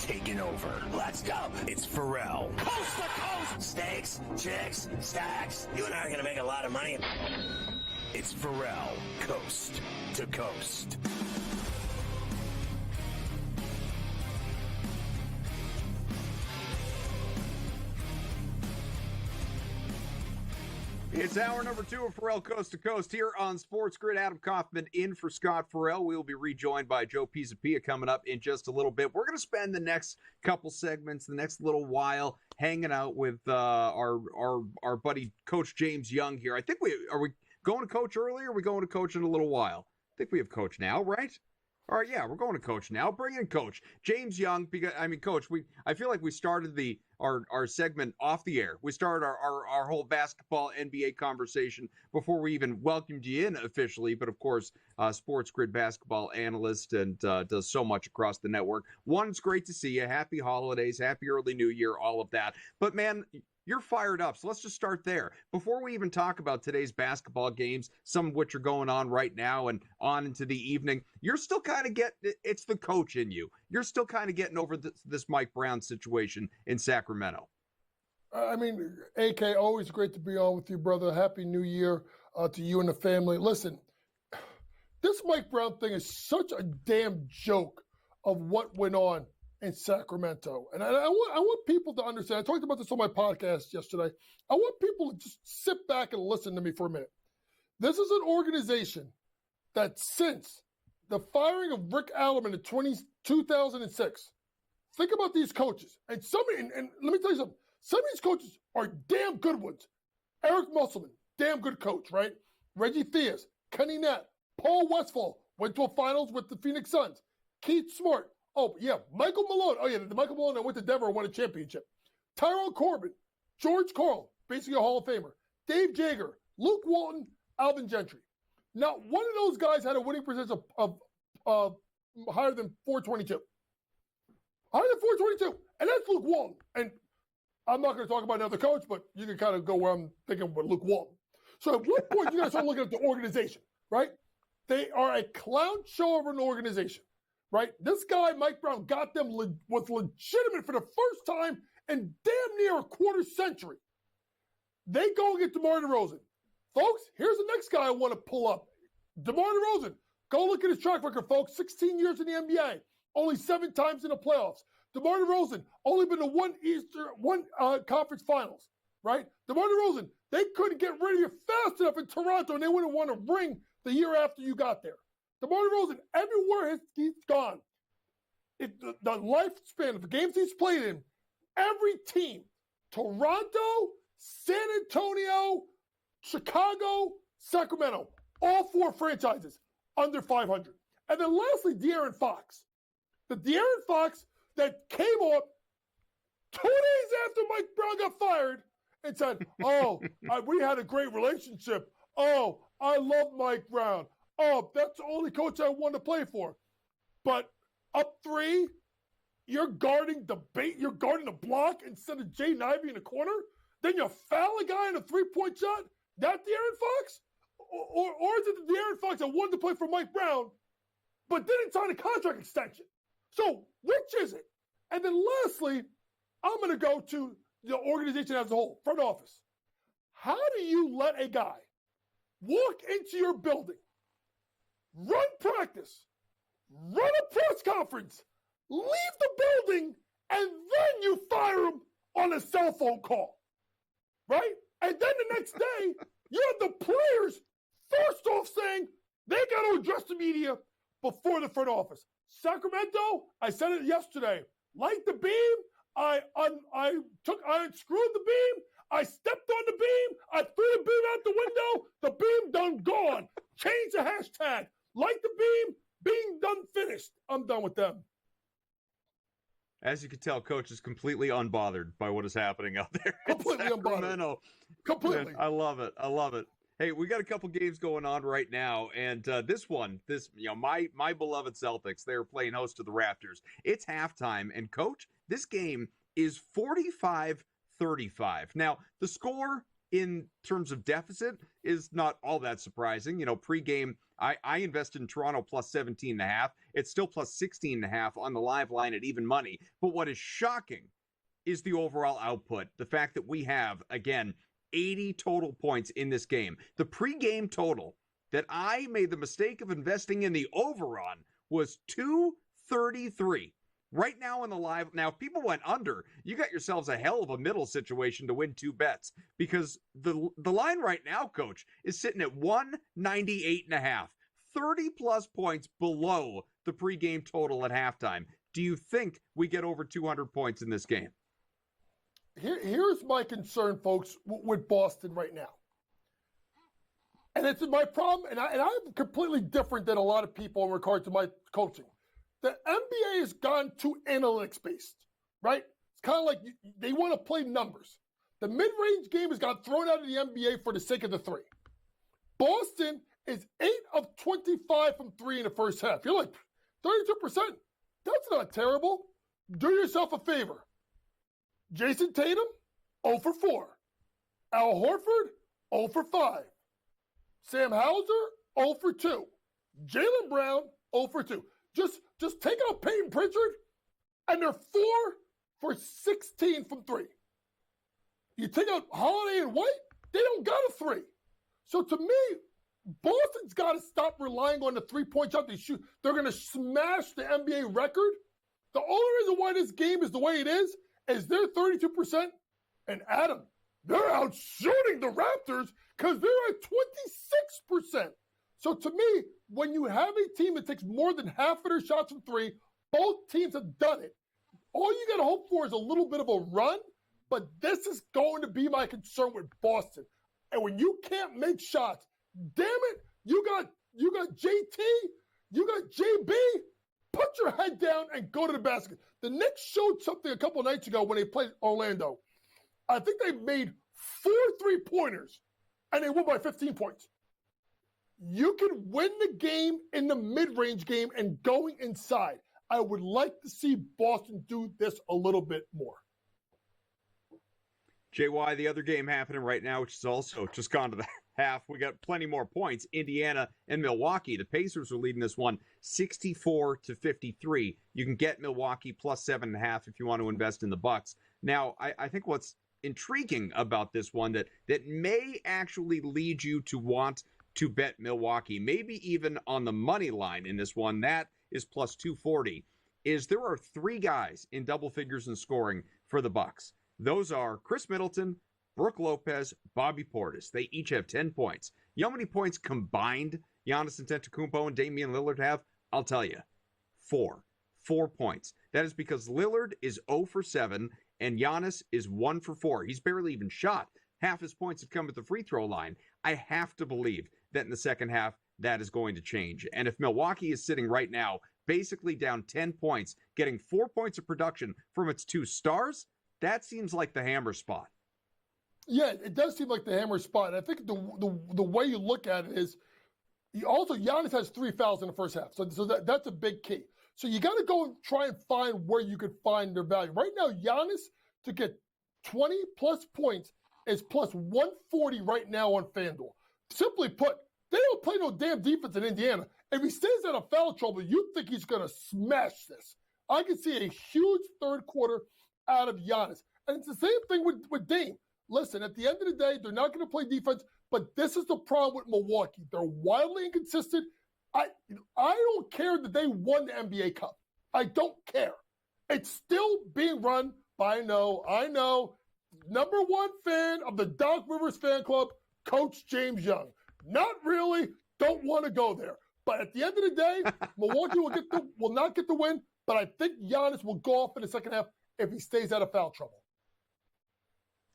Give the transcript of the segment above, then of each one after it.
taking over. Let's go. It's Ferrall. Coast to coast. Steaks, chicks, stacks. You and I are going to make a lot of money. It's Ferrall, coast to coast. It's hour number 2 of Ferrall Coast to Coast here on SportsGrid. Adam Kaufman in for Scott Ferrall. We will be rejoined by Joe Pisapia coming up in just a little bit. We're going to spend the next couple segments, the next little while, hanging out with our buddy Coach James Young here. I think we going to Coach early, or are we going to Coach in a little while? I think we have Coach now, right? All right, yeah, we're going to Coach now. Bring in Coach James Young. Because Coach, I feel like we started our segment off the air. We started our whole basketball NBA conversation before we even welcomed you in officially. But of course, SportsGrid basketball analyst and does so much across the network. One, it's great to see you. Happy holidays, happy early New Year, all of that. But man, you're fired up, so let's just start there. Before we even talk about today's basketball games, some of which are going on right now and on into the evening, you're still kind of it's the coach in you. You're still kind of getting over this Mike Brown situation in Sacramento. AK, always great to be on with you, brother. Happy New Year to you and the family. Listen, this Mike Brown thing is such a damn joke of what went on in Sacramento. And I want people to understand. I talked about this on my podcast yesterday. I want people to just sit back and listen to me for a minute. This is an organization that since the firing of Rick Allen in 2006, think about these coaches. And let me tell you something. Some of these coaches are damn good ones. Eric Musselman, damn good coach, right? Reggie Theus, Kenny Knapp, Paul Westphal, went to a finals with the Phoenix Suns. Keith Smart. Oh, yeah, Michael Malone. Oh, yeah, the Michael Malone that went to Denver and won a championship. Tyrone Corbin, George Karl, basically a Hall of Famer. Dave Jager, Luke Walton, Alvin Gentry. Not one of those guys had a winning percentage of higher than 422. Higher than 422. And that's Luke Walton. And I'm not going to talk about another coach, but you can kind of go where I'm thinking with Luke Walton. So at what point you guys start looking at the organization, right? They are a clown show of an organization. Right? This guy, Mike Brown, got them was legitimate for the first time in damn near a quarter century. They go and get DeMar DeRozan. Folks, here's the next guy I want to pull up. DeMar DeRozan. Go look at his track record, folks. 16 years in the NBA. Only 7 times in the playoffs. DeMar DeRozan only been to one conference finals. Right? DeMar DeRozan, they couldn't get rid of you fast enough in Toronto, and they wouldn't want to ring the year after you got there. DeMar DeRozan, everywhere he's gone, the lifespan of the games he's played in, every team, Toronto, San Antonio, Chicago, Sacramento, all 4 franchises under 500. And then lastly, De'Aaron Fox. The De'Aaron Fox that came up 2 days after Mike Brown got fired and said, we had a great relationship. Oh, I love Mike Brown. Oh, that's the only coach I want to play for. But up 3, you're guarding the block instead of Jay Ivey in the corner. Then you foul a guy in a 3-point shot. That De'Aaron Fox? Or is it the De'Aaron Fox that wanted to play for Mike Brown, but didn't sign a contract extension? So which is it? And then lastly, I'm going to go to the organization as a whole, front office. How do you let a guy walk into your building, run practice, run a press conference, leave the building, and then you fire him on a cell phone call, right? And then the next day, you have the players first off saying they got to address the media before the front office. Sacramento, I said it yesterday, like the beam, I unscrewed the beam, I stepped on the beam, I threw the beam out the window, the beam done gone. Change the hashtag. Like the beam, being done finished. I'm done with them. As you can tell, Coach is completely unbothered by what is happening out there. Completely unbothered. Completely. Man, I love it. Hey, we got a couple games going on right now, and my beloved Celtics, they're playing host to the Raptors. It's halftime, and Coach, this game is 45-35. Now, the score in terms of deficit is not all that surprising. Pregame, I invested in Toronto plus 17.5. It's still plus 16.5 on the live line at even money. But what is shocking is the overall output. The fact that we have, again, 80 total points in this game. The pregame total that I made the mistake of investing in the over on was 233. Right now in the live, now if people went under, you got yourselves a hell of a middle situation to win 2 bets, because the line right now, Coach, is sitting at 198.5, 30 plus points below the pregame total at halftime. Do you think we get over 200 points in this game? Here's my concern, folks, with Boston right now. And it's my problem, and I'm completely different than a lot of people in regard to my coaching. The NBA has gone too analytics-based, right? It's kind of like they want to play numbers. The mid-range game has got thrown out of the NBA for the sake of the three. Boston is 8 of 25 from 3 in the first half. You're like, 32%. That's not terrible. Do yourself a favor. Jason Tatum, 0 for 4. Al Horford, 0 for 5. Sam Hauser, 0 for 2. Jaylen Brown, 0 for 2. Just take out Peyton Pritchard, and they're 4 for 16 from 3. You take out Holiday and White, they don't got a 3. So to me, Boston's got to stop relying on the three-point shot they shoot. They're going to smash the NBA record. The only reason why this game is the way it is they're 32%. And Adam, they're out shooting the Raptors because they're at 26%. So to me, when you have a team that takes more than half of their shots from 3, both teams have done it. All you got to hope for is a little bit of a run, but this is going to be my concern with Boston. And when you can't make shots, damn it, you got JT, you got JB, put your head down and go to the basket. The Knicks showed something a couple nights ago when they played Orlando. I think they made 4 3-pointers, and they won by 15 points. You can win the game in the mid-range game and going inside. I would like to see Boston do this a little bit more. JY, the other game happening right now, which is also just gone to the half. We got plenty more points. Indiana and Milwaukee. The Pacers are leading this one 64-53. You can get Milwaukee plus 7.5 if you want to invest in the Bucks. Now, I think what's intriguing about this one that may actually lead you to want to bet Milwaukee, maybe even on the money line in this one, that is plus 240, is there are 3 guys in double figures in scoring for the Bucks. Those are Chris Middleton, Brook Lopez, Bobby Portis. They each have 10 points. You know how many points combined Giannis Antetokounmpo and Damian Lillard have? I'll tell you, 4. 4 points. That is because Lillard is 0 for 7 and Giannis is 1 for 4. He's barely even shot. Half his points have come at the free throw line. I have to believe that in the second half, that is going to change. And if Milwaukee is sitting right now, basically down 10 points, getting 4 points of production from its 2 stars, that seems like the hammer spot. Yeah, it does seem like the hammer spot. And I think the way you look at it is, Giannis has 3 fouls in the first half. So that's a big key. So you got to go and try and find where you could find their value. Right now, Giannis to get 20 plus points is plus 140 right now on FanDuel. Simply put, they don't play no damn defense in Indiana. If he stays out of foul trouble, you think he's going to smash this. I can see a huge third quarter out of Giannis. And it's the same thing with Dame. Listen, at the end of the day, they're not going to play defense, but this is the problem with Milwaukee. They're wildly inconsistent. I don't care that they won the NBA Cup. I don't care. It's still being run by, I know, number 1 fan of the Doc Rivers fan club, Coach James Young. Not really. Don't want to go there. But at the end of the day, Milwaukee will not get the win, but I think Giannis will go off in the second half if he stays out of foul trouble.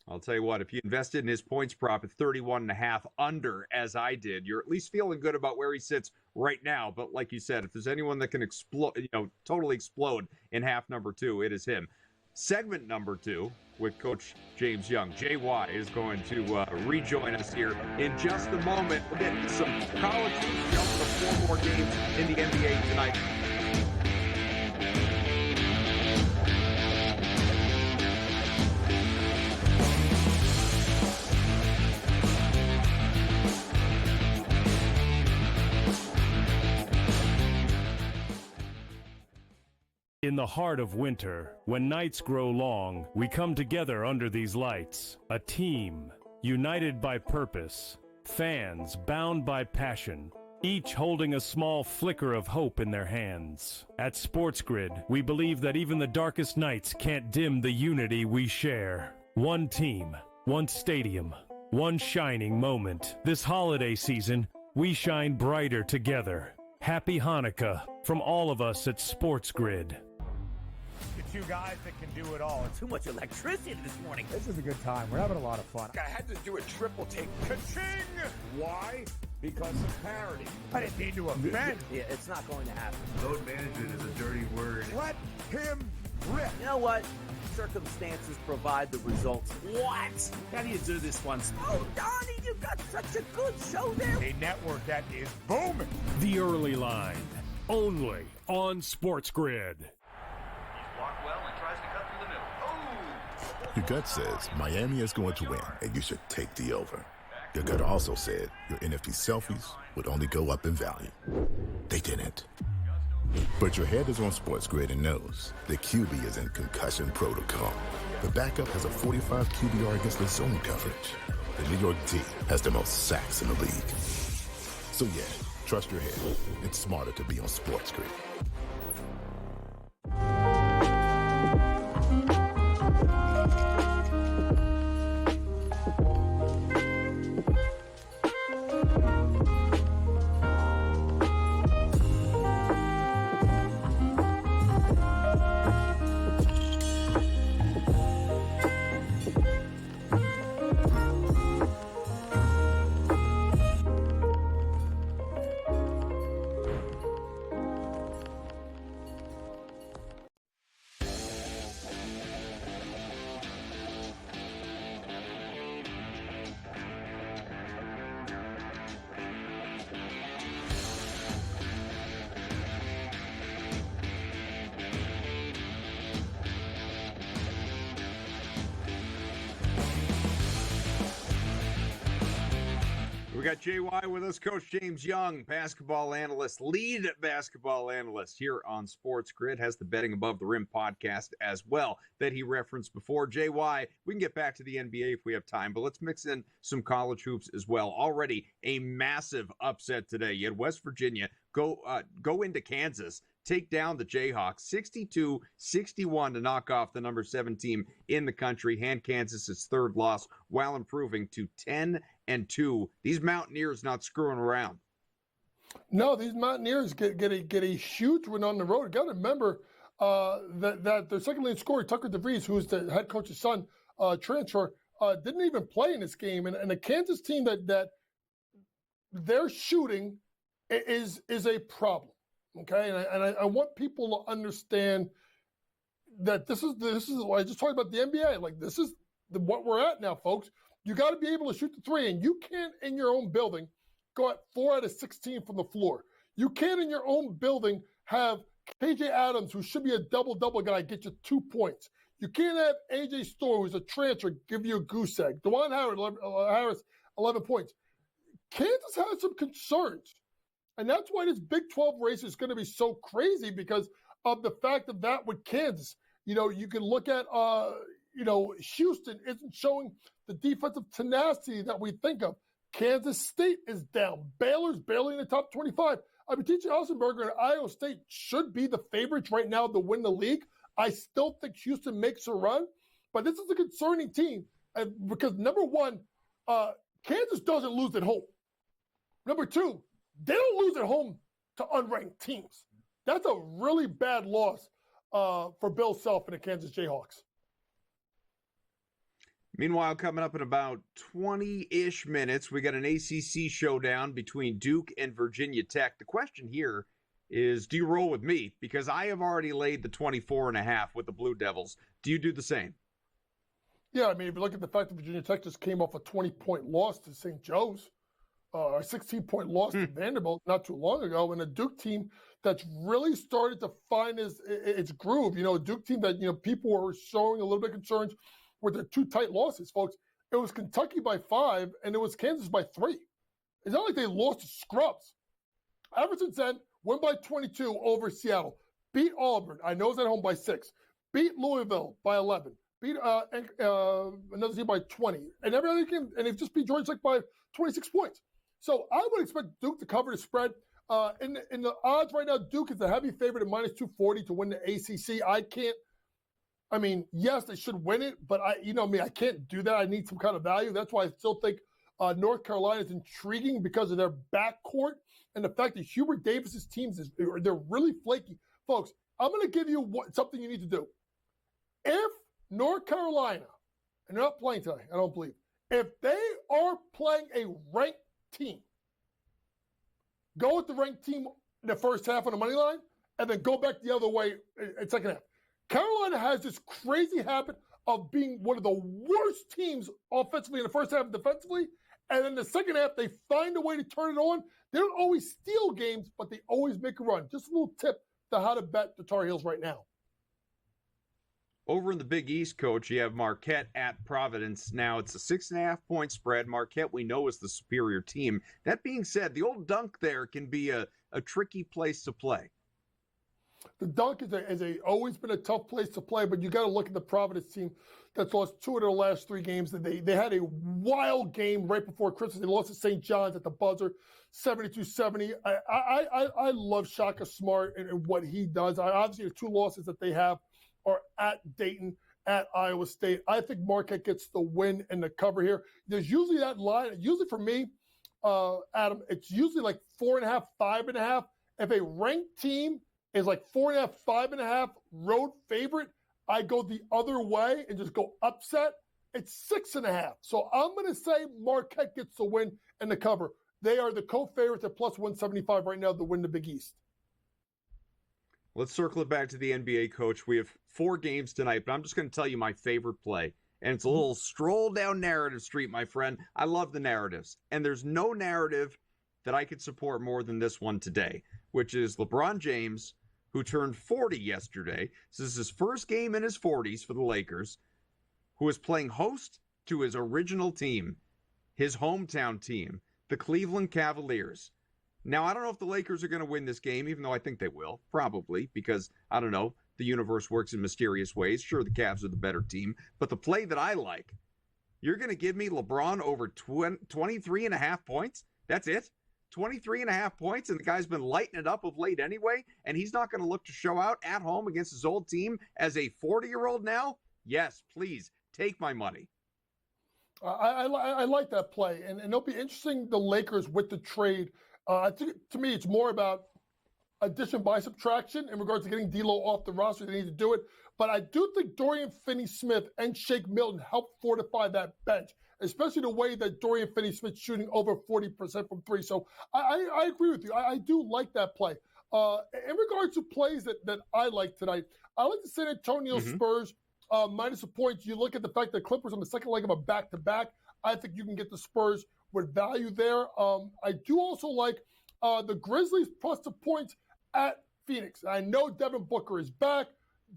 I'll tell you what, if you invested in his points prop at 31.5 under, as I did, you're at least feeling good about where he sits right now. But like you said, if there's anyone that can explode, totally explode in half number 2, it is him. Segment number 2 with Coach James Young. JY is going to rejoin us here in just a moment. We're getting some college hoops, jump to 4 more games in the NBA tonight. the heart of winter, when nights grow long, we come together under these lights. A team, united by purpose. Fans bound by passion, each holding a small flicker of hope in their hands. At SportsGrid, we believe that even the darkest nights can't dim the unity we share. One team, one stadium, one shining moment. This holiday season, we shine brighter together. Happy Hanukkah from all of us at SportsGrid. The two guys that can do it all. Too much electricity this morning. This is a good time. We're having a lot of fun. I had to do a triple take. Ka-ching! Why? Because of parity. I didn't mean to offend. Yeah, it's not going to happen. Load management is a dirty word. Let him rip. You know what? Circumstances provide the results. What? How do you do this once? Oh, Donnie, you got such a good show there. A network that is booming. The Early Line, only on SportsGrid. Blocked well and tries to cut through the middle. Oh! Your gut says Miami is going to win, and you should take the over. Your gut also said your NFT selfies would only go up in value. They didn't. But your head is on SportsGrid and knows the QB is in concussion protocol. The backup has a 45 QBR against the zone coverage. The New York D has the most sacks in the league. So yeah, trust your head. It's smarter to be on SportsGrid. We got JY with us, Coach James Young, basketball analyst, lead basketball analyst here on SportsGrid, has the Betting Above the Rim podcast as well that he referenced before. JY, we can get back to the NBA if we have time, but let's mix in some college hoops as well. Already a massive upset today. You had West Virginia go into Kansas, take down the Jayhawks 62-61 to knock off the number 7 team in the country, hand Kansas' third loss while improving to 10-2. These Mountaineers not screwing around. No, these Mountaineers get a huge win on the road. You got to remember that their second leading scorer, Tucker DeVries, who's the head coach's son, transfer, didn't even play in this game. And the Kansas team that their shooting is a problem. Okay, and I want people to understand that this is I just talked about the NBA. Like, this is what we're at now, folks. You got to be able to shoot the three, and you can't in your own building go at 4 out of 16 from the floor. You can't in your own building have KJ Adams, who should be a double-double guy, get you 2 points. You can't have AJ Storr, who's a transfer, give you a goose egg. DeJuan Harris, 11 points. Kansas has some concerns. And that's why this Big 12 race is going to be so crazy, because of the fact of that with Kansas. You know, you can look at, Houston isn't showing the defensive tenacity that we think of. Kansas State is down. Baylor's barely in the top 25. I mean, T.J. Ossenberger and Iowa State should be the favorites right now to win the league. I still think Houston makes a run, but this is a concerning team because, number one, Kansas doesn't lose at home. Number two, they don't lose at home to unranked teams. That's a really bad loss for Bill Self and the Kansas Jayhawks. Meanwhile, coming up in about 20-ish minutes, we got an ACC showdown between Duke and Virginia Tech. The question here is, do you roll with me? Because I have already laid the 24.5 with the Blue Devils. Do you do the same? Yeah, I mean, if you look at the fact that Virginia Tech just came off a 20-point loss to St. Joe's, a 16-point loss to Vanderbilt not too long ago, and a Duke team that's really started to find its groove. You know, a Duke team that, people were showing a little bit of concerns with their 2 tight losses, folks. It was Kentucky by 5, and it was Kansas by 3. It's not like they lost to scrubs. Ever since then, win by 22 over Seattle. beat Auburn. I know it's at home by 6. Beat Louisville by 11. Beat another team by 20. And every other game, and they've just beat Georgia Tech by 26 points. So I would expect Duke to cover the spread. In the odds right now, Duke is the heavy favorite at minus 240 to win the ACC. Yes, they should win it, but I can't do that. I need some kind of value. That's why I still think North Carolina is intriguing because of their backcourt and the fact that Hubert Davis's teams they're really flaky. Folks, I'm going to give you something you need to do. If North Carolina, and they're not playing today, I don't believe, if they are playing a ranked team, go with the ranked team in the first half on the money line, and then go back the other way in second half. Carolina has this crazy habit of being one of the worst teams offensively in the first half and defensively, and in the second half, they find a way to turn it on. They don't always steal games, but they always make a run. Just a little tip to how to bet the Tar Heels right now. Over in the Big East, Coach, you have Marquette at Providence. Now, it's a 6.5-point spread. Marquette, we know, is the superior team. That being said, the old dunk there can be a tricky place to play. The dunk is always been a tough place to play, but you got to look at the Providence team that's lost 2 of their last 3 games. They had a wild game right before Christmas. They lost to St. John's at the buzzer, 72-70. I love Shaka Smart and what he does. Obviously, the 2 losses that they have are at Dayton, at Iowa State. I think Marquette gets the win and the cover here. There's usually that line. Usually for me, Adam, it's usually like 4.5, 5.5. If a ranked team is like 4.5, 5.5 road favorite, I go the other way and just go upset. It's 6.5. So I'm going to say Marquette gets the win and the cover. They are the co-favorites at plus 175 right now to win the Big East. Let's circle it back to the NBA, Coach. We have 4 games tonight, but I'm just going to tell you my favorite play. And it's a little stroll down narrative street, my friend. I love the narratives. And there's no narrative that I could support more than this one today, which is LeBron James, who turned 40 yesterday. This is his first game in his 40s for the Lakers, who is playing host to his original team, his hometown team, the Cleveland Cavaliers. Now, I don't know if the Lakers are going to win this game, even though I think they will, probably, because, I don't know, the universe works in mysterious ways. Sure, the Cavs are the better team, but the play that I like, you're going to give me LeBron over 23.5 points? That's it? 23.5 points, and the guy's been lighting it up of late anyway, and he's not going to look to show out at home against his old team as a 40-year-old now? Yes, please, take my money. I like that play, and it'll be interesting, the Lakers with the trade. I think, to me, it's more about addition by subtraction in regards to getting D'Lo off the roster. They need to do it. But I do think Dorian Finney-Smith and Shake Milton help fortify that bench, especially the way that Dorian Finney-Smith's shooting over 40% from 3. So I agree with you. I do like that play. In regards to plays that I like tonight, I like the San Antonio Spurs minus a point. You look at the fact that Clippers on the second leg of a back-to-back. I think you can get the Spurs with value there. I do also like the Grizzlies plus the points at Phoenix. I know Devin Booker is back.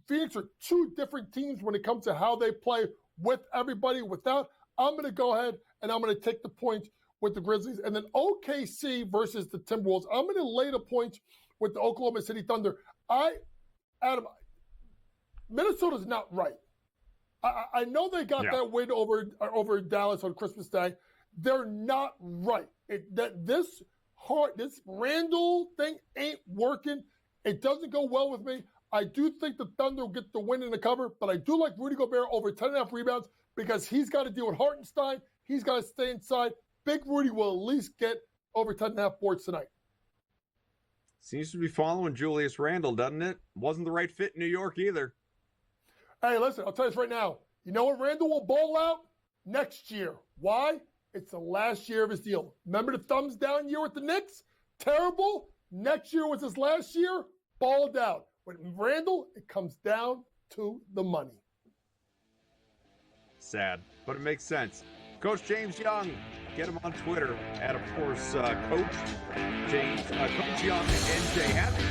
Phoenix are 2 different teams when it comes to how they play with everybody, without. I'm going to go ahead and I'm going to take the points with the Grizzlies. And then OKC versus the Timberwolves. I'm going to lay the points with the Oklahoma City Thunder. Adam, Minnesota's not right. I know they got that win over Dallas on Christmas Day. They're not right. This Randall thing ain't working. It doesn't go well with me. I do think the Thunder will get the win in the cover, but I do like Rudy Gobert over 10.5 rebounds because he's got to deal with Hartenstein. He's got to stay inside. Big Rudy will at least get over 10.5 boards tonight. Seems to be following Julius Randle, doesn't it? Wasn't the right fit in New York either. Hey, listen, I'll tell you this right now. You know what Randle will ball out? Next year. Why? It's the last year of his deal. Remember the thumbs down year with the Knicks? Terrible. Next year was his last year. Balled out. With Randle, it comes down to the money. Sad, but it makes sense. Coach James Young, get him on Twitter at, of course, Coach Young NJ. Happy.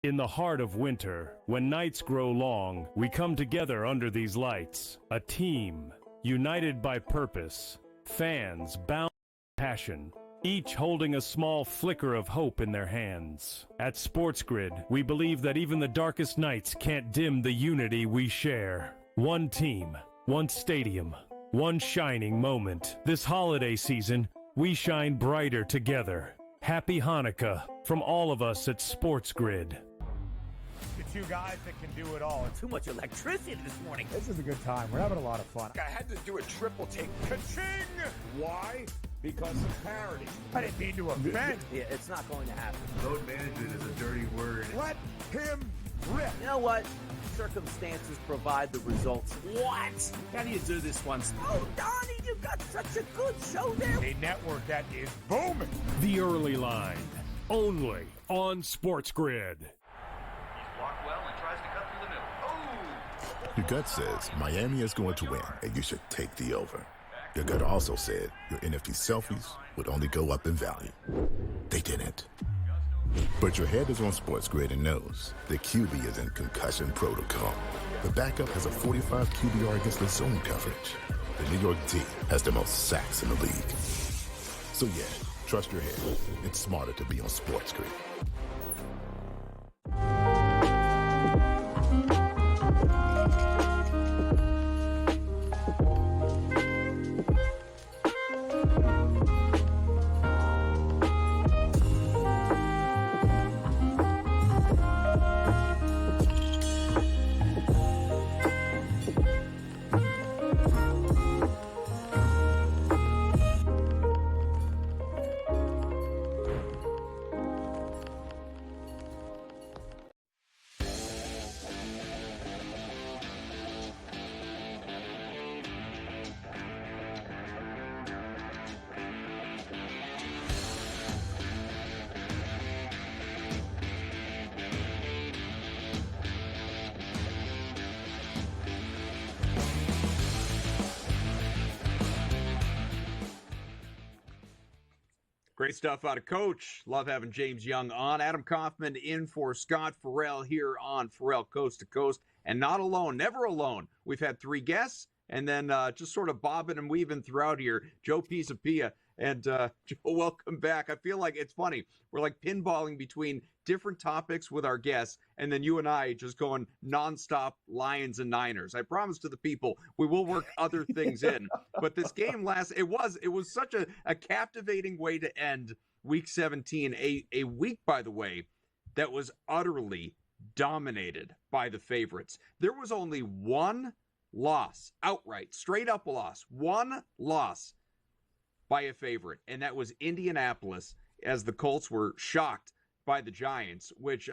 In the heart of winter, when nights grow long, we come together under these lights. A team, united by purpose. Fans bound by passion. Each holding a small flicker of hope in their hands. At SportsGrid, we believe that even the darkest nights can't dim the unity we share. One team, one stadium, one shining moment. This holiday season, we shine brighter together. Happy Hanukkah from all of us at SportsGrid. The two guys that can do it all. Too much electricity this morning. This is a good time. We're having a lot of fun. I had to do a triple take. Ka-ching! Why? Because of parity. I didn't mean to offend. Yeah, it's not going to happen. Load management is a dirty word. Let him rip. You know what? Circumstances provide the results. What? How do you do this one? Oh, Donnie, you got such a good show there. A network that is booming. The Early Line, only on SportsGrid. He's blocked well and tries to cut through the middle. Oh! Your gut says Miami is going to win, and you should take the over. Your gut also said your NFT selfies would only go up in value. They didn't. But your head is on SportsGrid and knows the QB is in concussion protocol. The backup has a 45 QBR against the zone coverage. The New York D has the most sacks in the league. So yeah, trust your head. It's smarter to be on SportsGrid. Great stuff out of Coach. Love having James Young on. Adam Kaufman in for Scott Ferrall here on Ferrall Coast to Coast. And not alone, never alone. We've had three guests, and then just sort of bobbing and weaving throughout here, Joe Pisapia. And Joe, welcome back. I feel like it's funny. We're like pinballing between different topics with our guests, and then you and I just going nonstop Lions and Niners. I promise to the people we will work other things in. But this game it was such a captivating way to end Week 17, a week, by the way, that was utterly dominated by the favorites. There was only one loss, outright, straight up loss, one loss by a favorite, and that was Indianapolis, as the Colts were shocked by the Giants, which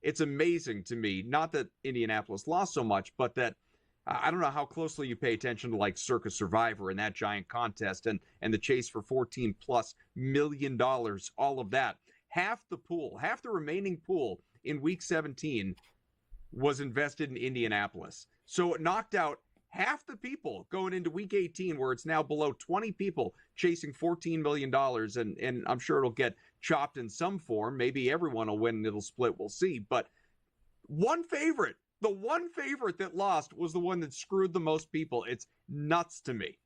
it's amazing to me, not that Indianapolis lost so much, but that I don't know how closely you pay attention to like Circus Survivor and that giant contest and the chase for $14+ million, all of that. Half the remaining pool in Week 17 was invested in Indianapolis. So it knocked out half the people going into Week 18, where it's now below 20 people chasing $14 million, and I'm sure it'll get chopped in some form. Maybe everyone will win and it'll split. We'll see. But the one favorite that lost was the one that screwed the most people. It's nuts to me.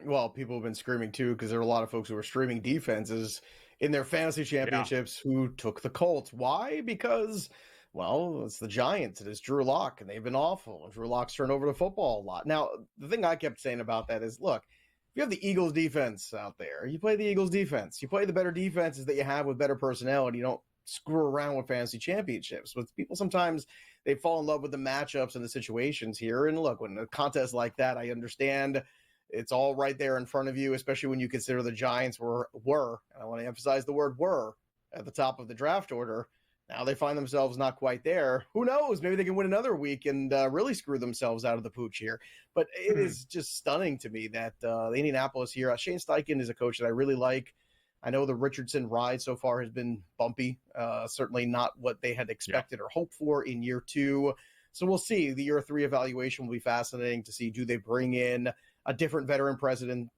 Well, people have been screaming too, because there are a lot of folks who are streaming defenses in their fantasy championships who took the Colts. Why? Because, well, it's the Giants. It is Drew Lock, and they've been awful. And Drew Lock's turned over the football a lot. Now, the thing I kept saying about that is, look, if you have the Eagles defense out there, you play the Eagles defense. You play the better defenses that you have with better personnel, and you don't screw around with fantasy championships. With people, sometimes they fall in love with the matchups and the situations here. And look, when a contest like that, I understand it's all right there in front of you, especially when you consider the Giants were, and I want to emphasize the word were, at the top of the draft order. Now they find themselves not quite there. Who knows? Maybe they can win another week and really screw themselves out of the pooch here. But it is just stunning to me that the Indianapolis here, Shane Steichen is a coach that I really like. I know the Richardson ride so far has been bumpy, certainly not what they had expected or hoped for in year two. So we'll see. The year three evaluation will be fascinating to see, do they bring in a different veteran presence,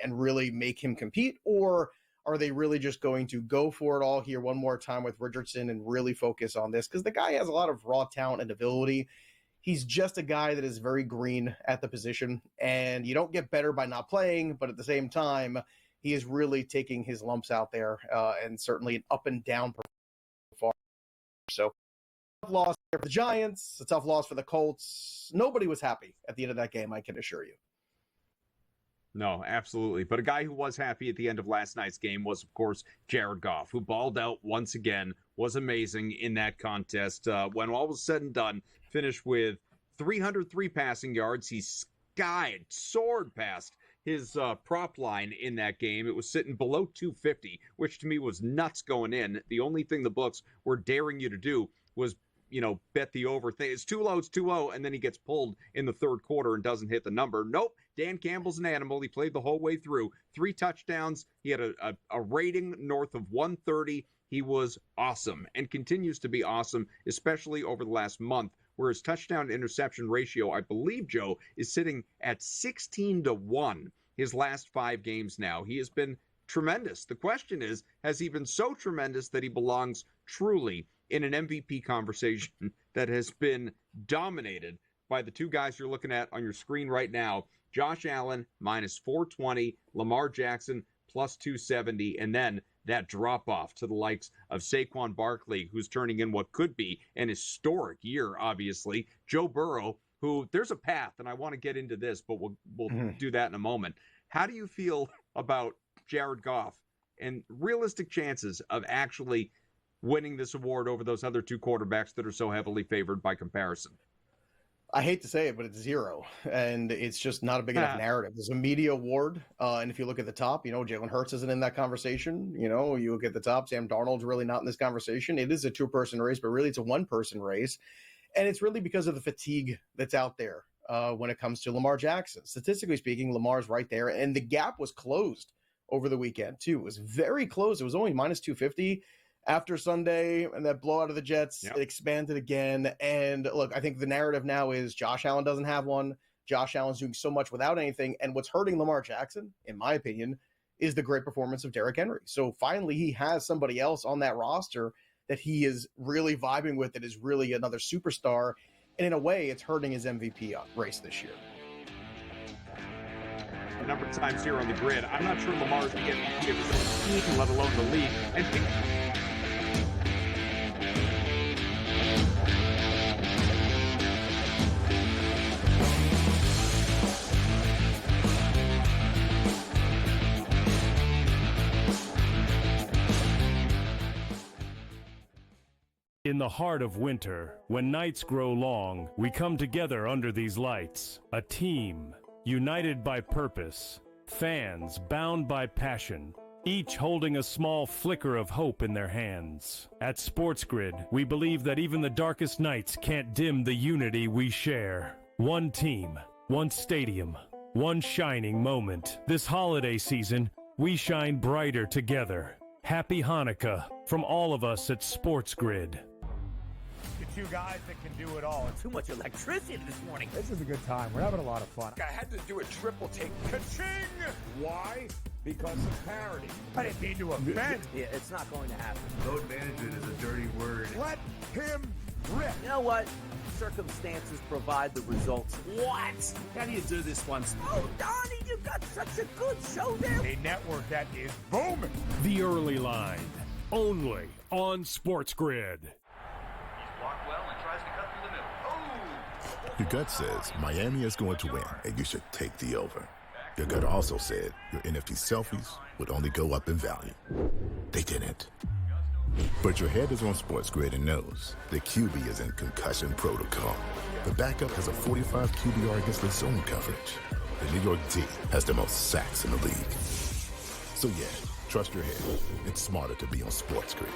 and really make him compete, or are they really just going to go for it all here one more time with Richardson and really focus on this? Because the guy has a lot of raw talent and ability. He's just a guy that is very green at the position, and you don't get better by not playing, but at the same time, he is really taking his lumps out there, and certainly an up and down performance. So, tough loss for the Giants, a tough loss for the Colts. Nobody was happy at the end of that game, I can assure you. No, absolutely. But a guy who was happy at the end of last night's game was, of course, Jared Goff, who balled out once again, was amazing in that contest. When all was said and done, finished with 303 passing yards. He soared past his prop line in that game. It was sitting below 250, which to me was nuts going in. The only thing the books were daring you to do was, bet the over thing. It's too low, and then he gets pulled in the third quarter and doesn't hit the number. Nope. Dan Campbell's an animal. He played the whole way through. 3 touchdowns. He had a rating north of 130. He was awesome and continues to be awesome, especially over the last month, where his touchdown-interception ratio, I believe, Joe, is sitting at 16-1 his last 5 games now. He has been tremendous. The question is, has he been so tremendous that he belongs truly in an MVP conversation that has been dominated by the 2 guys you're looking at on your screen right now? Josh Allen, minus 420, Lamar Jackson, plus 270, and then that drop-off to the likes of Saquon Barkley, who's turning in what could be an historic year, obviously. Joe Burrow, who there's a path, and I want to get into this, but we'll do that in a moment. How do you feel about Jared Goff and realistic chances of actually winning this award over those other 2 quarterbacks that are so heavily favored by comparison? I hate to say it, but it's 0, and it's just not a big enough narrative. There's a media award, and if you look at the top, Jalen Hurts isn't in that conversation. You look at the top, Sam Darnold's really not in this conversation. It is a 2-person race, but really it's a 1-person race, and it's really because of the fatigue that's out there when it comes to Lamar Jackson. Statistically speaking, Lamar's right there, and the gap was closed over the weekend, too. It was very close. It was only minus 250. After Sunday and that blowout of the Jets, It expanded again. And look, I think the narrative now is Josh Allen doesn't have one. Josh Allen's doing so much without anything. And what's hurting Lamar Jackson, in my opinion, is the great performance of Derrick Henry. So finally, he has somebody else on that roster that he is really vibing with, that is really another superstar. And in a way, it's hurting his MVP race this year. A number of times here on the grid, I'm not sure Lamar's the MVP of his own team, let alone the league. And in the heart of winter, when nights grow long, we come together under these lights. A team, united by purpose. Fans, bound by passion. Each holding a small flicker of hope in their hands. At SportsGrid, we believe that even the darkest nights can't dim the unity we share. One team, one stadium, one shining moment. This holiday season, we shine brighter together. Happy Hanukkah from all of us at SportsGrid. The 2 guys that can do it all. Too much electricity this morning. This is a good time. We're having a lot of fun. I had to do a triple take. Ka-ching! Why? Because of parity. I didn't mean to offend. Yeah, it's not going to happen. Load management is a dirty word. Let him rip. You know what? Circumstances provide the results. What? How do you do this once? Oh, Donnie, you got such a good show there. A network that is booming. The Early Line, only on SportsGrid. Blocked well and tries to cut through the middle. Oh! Your gut says Miami is going to win, and you should take the over. Your gut also said your NFT selfies would only go up in value. They didn't. But your head is on SportsGrid and knows the QB is in concussion protocol. The backup has a 45 QBR against the zone coverage. The New York D has the most sacks in the league. So yeah, trust your head. It's smarter to be on SportsGrid.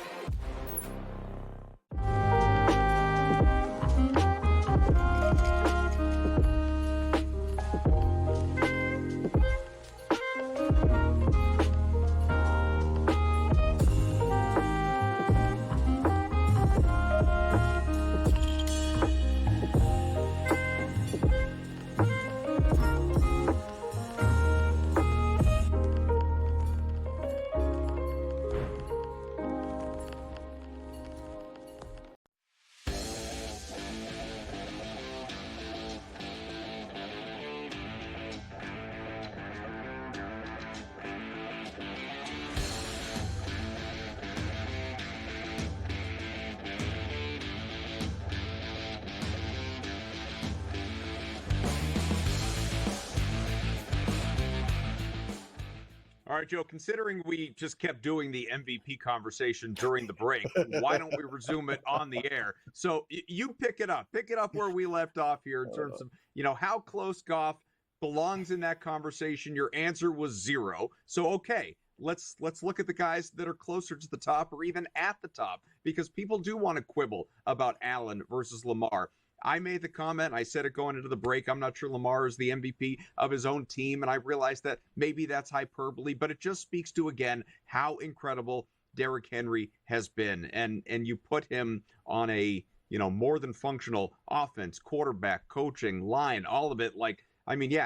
All right, Joe, considering we just kept doing the MVP conversation during the break, why don't we resume it on the air? So you pick it up. Pick it up where we left off here in terms of, how close Goff belongs in that conversation. Your answer was 0. So, okay, let's look at the guys that are closer to the top or even at the top, because people do want to quibble about Allen versus Lamar. I made the comment, I said it going into the break, I'm not sure Lamar is the MVP of his own team, and I realized that maybe that's hyperbole, but it just speaks to, again, how incredible Derrick Henry has been. And you put him on a, more than functional offense, quarterback, coaching, line, all of it.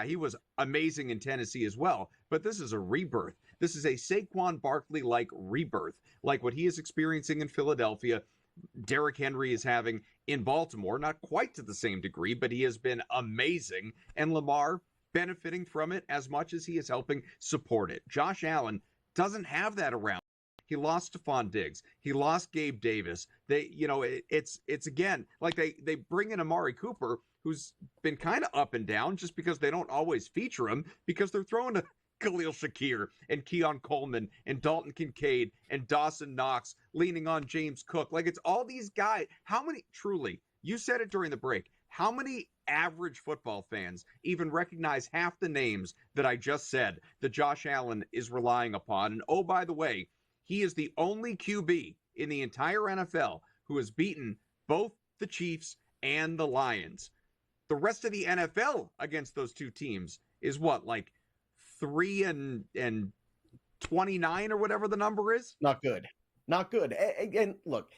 He was amazing in Tennessee as well, but this is a rebirth. This is a Saquon Barkley-like rebirth, like what he is experiencing in Philadelphia. Derrick Henry is having in Baltimore, not quite to the same degree, but he has been amazing. And Lamar benefiting from it as much as he is helping support it. Josh Allen doesn't have that around. He lost Stephon Diggs. He lost Gabe Davis. It's again, like they bring in Amari Cooper, who's been kind of up and down just because they don't always feature him, because they're throwing to Khalil Shakir and Keon Coleman and Dalton Kincaid and Dawson Knox, leaning on James Cook. Like, it's all these guys. How many, truly, you said it during the break, how many average football fans even recognize half the names that I just said that Josh Allen is relying upon? And oh, by the way, he is the only QB in the entire NFL who has beaten both the Chiefs and the Lions. The rest of the NFL against those two teams is what, like 3 and 29 or whatever the number is? Not good. And look,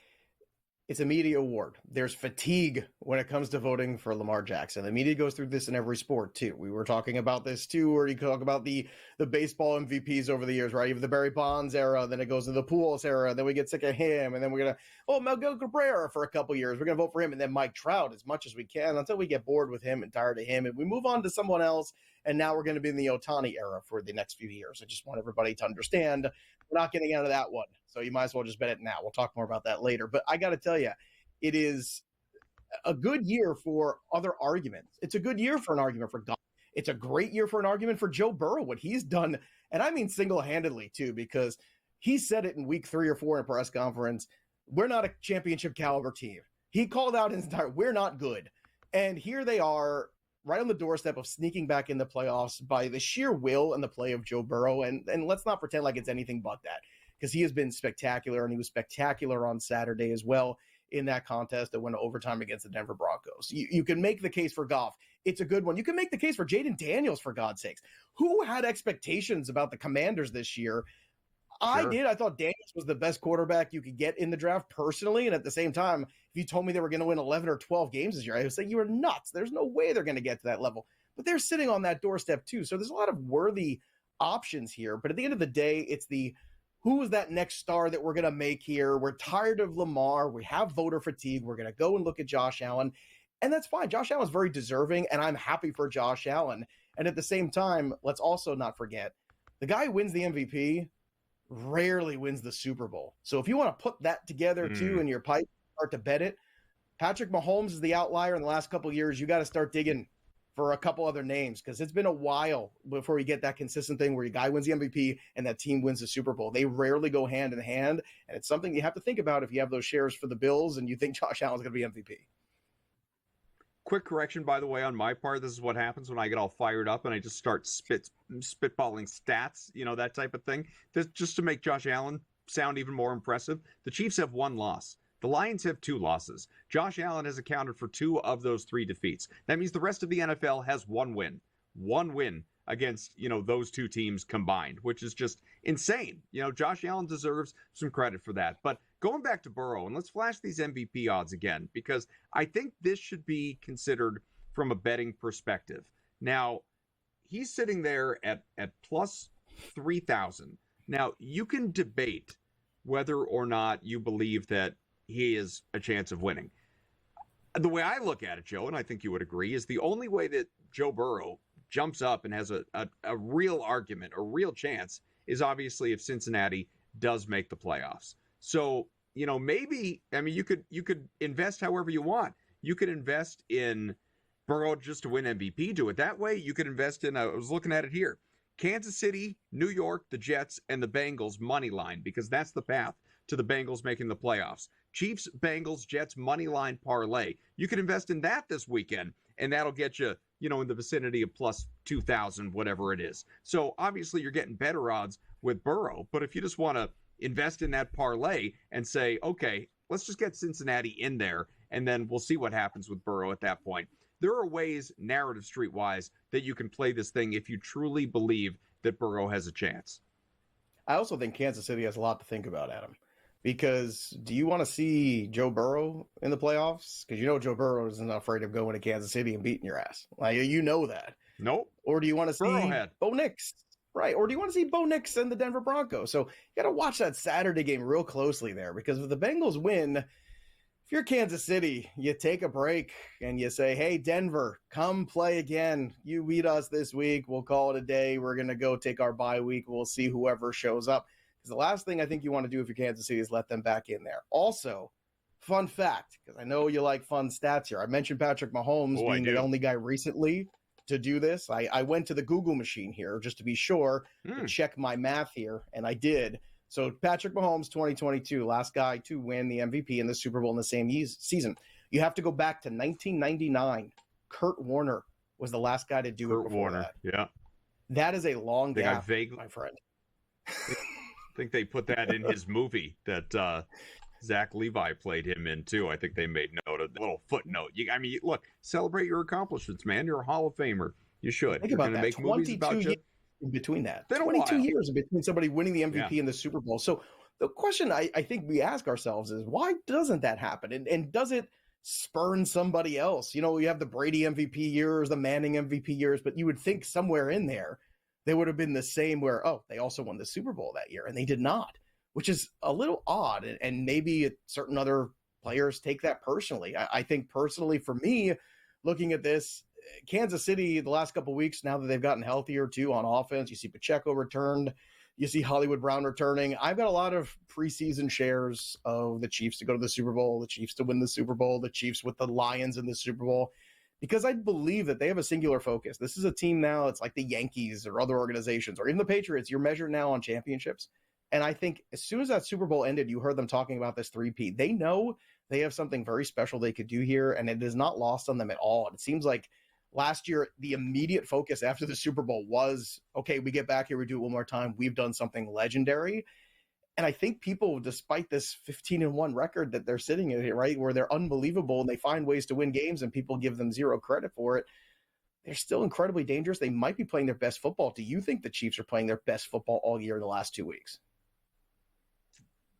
it's a media award. There's fatigue when it comes to voting for Lamar Jackson. The media goes through this in every sport too. We were talking about this too, where you talk about the baseball MVPs over the years, right? You have the Barry Bonds era, then it goes to the Pujols era, then we get sick of him, and then we're Miguel Cabrera for a couple years. We're gonna vote for him, and then Mike Trout as much as we can until we get bored with him and tired of him, and we move on to someone else. And now we're going to be in the Ohtani era for the next few years. I just want everybody to understand we're not getting out of that one. So you might as well just bet it now. We'll talk more about that later. But I got to tell you, it is a good year for other arguments. It's a good year for an argument for Goff. It's a great year for an argument for Joe Burrow, what he's done. And I mean single-handedly, too, because he said it in week 3 or 4 in a press conference. We're not a championship caliber team. He called out his entire, we're not good. And here they are, right on the doorstep of sneaking back in the playoffs by the sheer will and the play of Joe Burrow. And let's not pretend like it's anything but that, because he has been spectacular, and he was spectacular on Saturday as well in that contest that went to overtime against the Denver Broncos. You can make the case for Goff. It's a good one. You can make the case for Jaden Daniels, for God's sakes. Who had expectations about the Commanders this year? I did. I thought Daniels was the best quarterback you could get in the draft personally. And at the same time, if you told me they were going to win 11 or 12 games this year, I would say you were nuts. There's no way they're going to get to that level. But they're sitting on that doorstep too. So there's a lot of worthy options here. But at the end of the day, it's who is that next star that we're going to make here? We're tired of Lamar. We have voter fatigue. We're going to go and look at Josh Allen. And that's fine. Josh Allen's very deserving, and I'm happy for Josh Allen. And at the same time, let's also not forget, the guy who wins the MVP rarely wins the Super Bowl. So if you want to put that together too in your pipe, start to bet it, Patrick Mahomes is the outlier in the last couple of years. You got to start digging for a couple other names, because it's been a while before you get that consistent thing where your guy wins the MVP and that team wins the Super Bowl. They rarely go hand in hand, and it's something you have to think about if you have those shares for the Bills and you think Josh Allen's going to be MVP. Quick correction, by the way, on my part. This is what happens when I get all fired up and I just start spitballing stats, that type of thing. Just to make Josh Allen sound even more impressive. The Chiefs have 1 loss. The Lions have 2 losses. Josh Allen has accounted for 2 of those 3 defeats. That means the rest of the NFL has 1 win. 1 win against, those 2 teams combined, which is just insane. Josh Allen deserves some credit for that. But going back to Burrow, and let's flash these MVP odds again, because I think this should be considered from a betting perspective. Now, he's sitting there at plus 3,000. Now, you can debate whether or not you believe that he is a chance of winning. The way I look at it, Joe, and I think you would agree, is the only way that Joe Burrow jumps up and has a real argument, a real chance, is obviously if Cincinnati does make the playoffs. So, maybe, you could invest however you want. You could invest in Burrow just to win MVP, do it that way. You could invest in, I was looking at it here, Kansas City, New York, the Jets, and the Bengals money line, because that's the path to the Bengals making the playoffs. Chiefs, Bengals, Jets money line parlay. You can invest in that this weekend, and that'll get you, in the vicinity of plus 2,000, whatever it is. So obviously you're getting better odds with Burrow, but if you just want to invest in that parlay and say, okay, let's just get Cincinnati in there, and then we'll see what happens with Burrow at that point. There are ways, narrative street-wise, that you can play this thing if you truly believe that Burrow has a chance. I also think Kansas City has a lot to think about, Adam. Because do you want to see Joe Burrow in the playoffs? Because Joe Burrow isn't afraid of going to Kansas City and beating your ass. Like, that. Nope. Or do you want to see Burrowhead. Bo Nix? Right. Or do you want to see Bo Nix and the Denver Broncos? So you got to watch that Saturday game real closely there, because if the Bengals win, if you're Kansas City, you take a break and you say, hey, Denver, come play again. You beat us this week. We'll call it a day. We're going to go take our bye week. We'll see whoever shows up. Because the last thing I think you want to do if you're Kansas City is let them back in there. Also, fun fact, because I know you like fun stats here. I mentioned Patrick Mahomes being the only guy recently to do this. I went to the Google machine here just to be sure to check my math here, and I did. So Patrick Mahomes, 2022, last guy to win the MVP and the Super Bowl in the same season. You have to go back to 1999. Kurt Warner was the last guy to do it before that. Yeah. That is a long gap, my friend. I think they put that in his movie that Zach Levi played him in, too. I think they made note of that little footnote. Look, celebrate your accomplishments, man. You're a Hall of Famer. You should. Think about that. Make 22 years in between that. 22 years in between somebody winning the MVP and the Super Bowl. So the question I think we ask ourselves is, why doesn't that happen? And does it spurn somebody else? You have the Brady MVP years, the Manning MVP years, but you would think somewhere in there they would have been the same where, they also won the Super Bowl that year, and they did not, which is a little odd. And maybe certain other players take that personally. I think personally for me, looking at this, Kansas City, the last couple of weeks, now that they've gotten healthier too on offense, you see Pacheco returned, you see Hollywood Brown returning. I've got a lot of preseason shares of the Chiefs to go to the Super Bowl, the Chiefs to win the Super Bowl, the Chiefs with the Lions in the Super Bowl, because I believe that they have a singular focus. This is a team now, it's like the Yankees or other organizations or even the Patriots. You're measured now on championships. And I think as soon as that Super Bowl ended, you heard them talking about this three-peat. They know they have something very special they could do here, and it is not lost on them at all. And it seems like last year, the immediate focus after the Super Bowl was, okay, we get back here, we do it one more time. We've done something legendary. And I think people, despite this 15-1 record that they're sitting in here, right, where they're unbelievable and they find ways to win games and people give them zero credit for it, they're still incredibly dangerous. They might be playing their best football. Do you think the Chiefs are playing their best football all year in the last 2 weeks?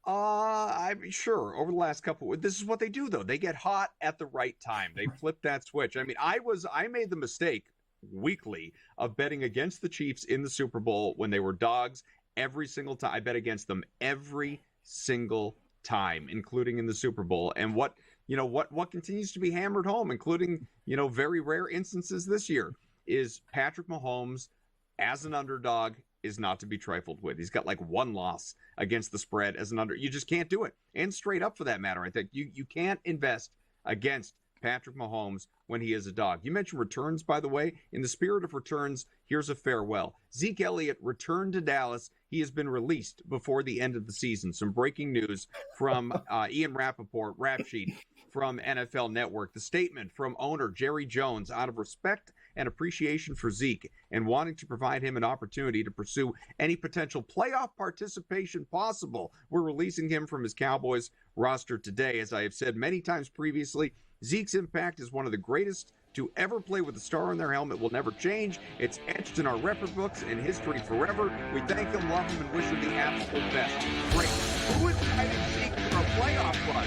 I'm sure over the last couple. This is what they do, though. They get hot at the right time. They flip that switch. I made the mistake weekly of betting against the Chiefs in the Super Bowl when they were dogs every single time. I bet against them every single time, including in the Super Bowl. And what continues to be hammered home, including, very rare instances this year, is Patrick Mahomes as an underdog is not to be trifled with. He's got like one loss against the spread as an under. You just can't do it. And straight up for that matter, I think you can't invest against Patrick Mahomes when he is a dog. You mentioned returns, by the way. In the spirit of returns, here's a farewell. Zeke Elliott returned to Dallas. He has been released before the end of the season. Some breaking news from Ian Rappaport, Rap Sheet from NFL Network. The statement from owner Jerry Jones, out of respect and appreciation for Zeke and wanting to provide him an opportunity to pursue any potential playoff participation possible, we're releasing him from his Cowboys roster today. As I have said many times previously, Zeke's impact is one of the greatest to ever play with a star on their helmet. Will never change. It's etched in our record books and history forever. We thank him, love him, and wish him the absolute best. Great. Who invited Zeke for a playoff run?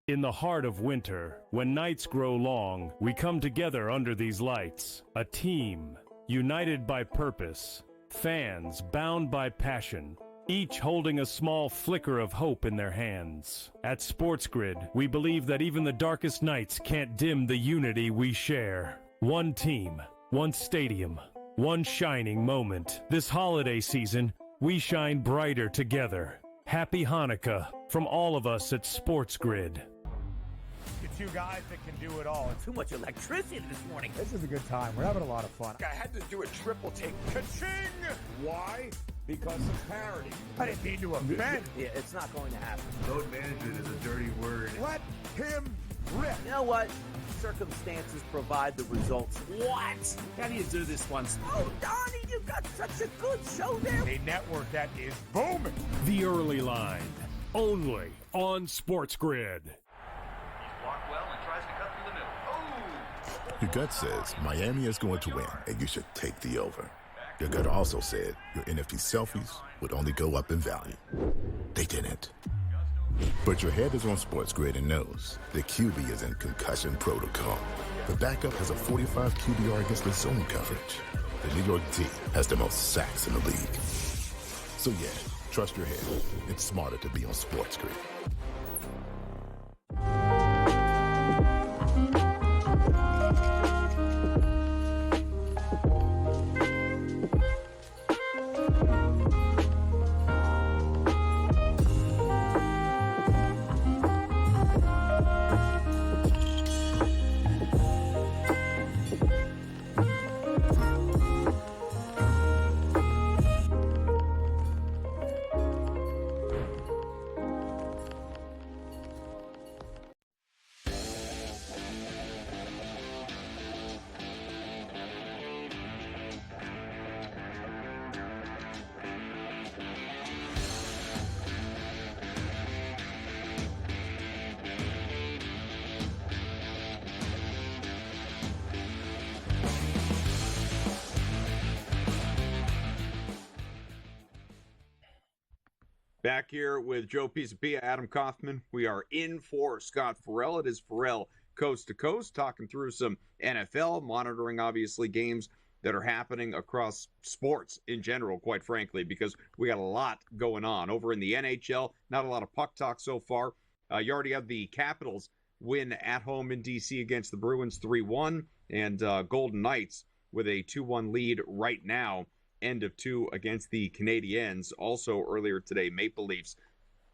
In the heart of winter, when nights grow long, we come together under these lights. A team, united by purpose. Fans, bound by passion. Each holding a small flicker of hope in their hands. At SportsGrid, we believe that even the darkest nights can't dim the unity we share. One team, one stadium, one shining moment. This holiday season, we shine brighter together. Happy Hanukkah from all of us at SportsGrid. You two guys that can do it all. Too much electricity this morning. This is a good time. We're having a lot of fun. I had to do a triple take. Ka-ching! Why? Because of parity. I didn't mean to offend. Yeah, it's not going to happen. Load management is a dirty word. Let him rip. You know what? Circumstances provide the results. What? How do you do this once? Oh, Donnie, you got such a good show there. A network that is booming. The Early Line, only on SportsGrid. He's blocked well and tries to cut through the middle. Oh! Your gut says Miami is going to win, and you should take the over. Your gut also said your NFT selfies would only go up in value. They didn't. But your head is on SportsGrid and knows the QB is in concussion protocol. The backup has a 45 QBR against the zone coverage. The New York D has the most sacks in the league. So yeah, trust your head. It's smarter to be on SportsGrid. Back here with Joe Pisapia, Adam Kaufman. We are in for Scott Ferrall. It is Ferrall Coast to Coast, talking through some NFL, monitoring, obviously, games that are happening across sports in general, quite frankly, because we got a lot going on. Over in the NHL, not a lot of puck talk so far. You already have the Capitals win at home in D.C. against the Bruins 3-1, and Golden Knights with a 2-1 lead right now. End of 2 against the Canadiens. Also earlier today, Maple Leafs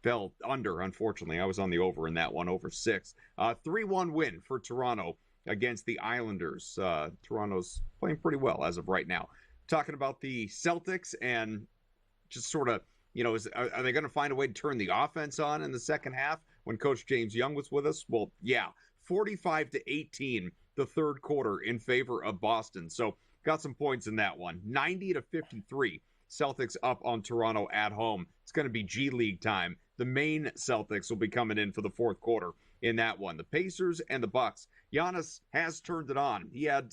fell under, unfortunately. I was on the over in that one, over 6. 3-1 win for Toronto against the Islanders. Toronto's playing pretty well as of right now. Talking about the Celtics and just sort of, are they going to find a way to turn the offense on in the second half when Coach James Young was with us? Well, yeah, 45-18, the third quarter in favor of Boston. So got some points in that one. 90-53. Celtics up on Toronto at home. It's going to be G League time. The main Celtics will be coming in for the fourth quarter in that one. The Pacers and the Bucks. Giannis has turned it on. He had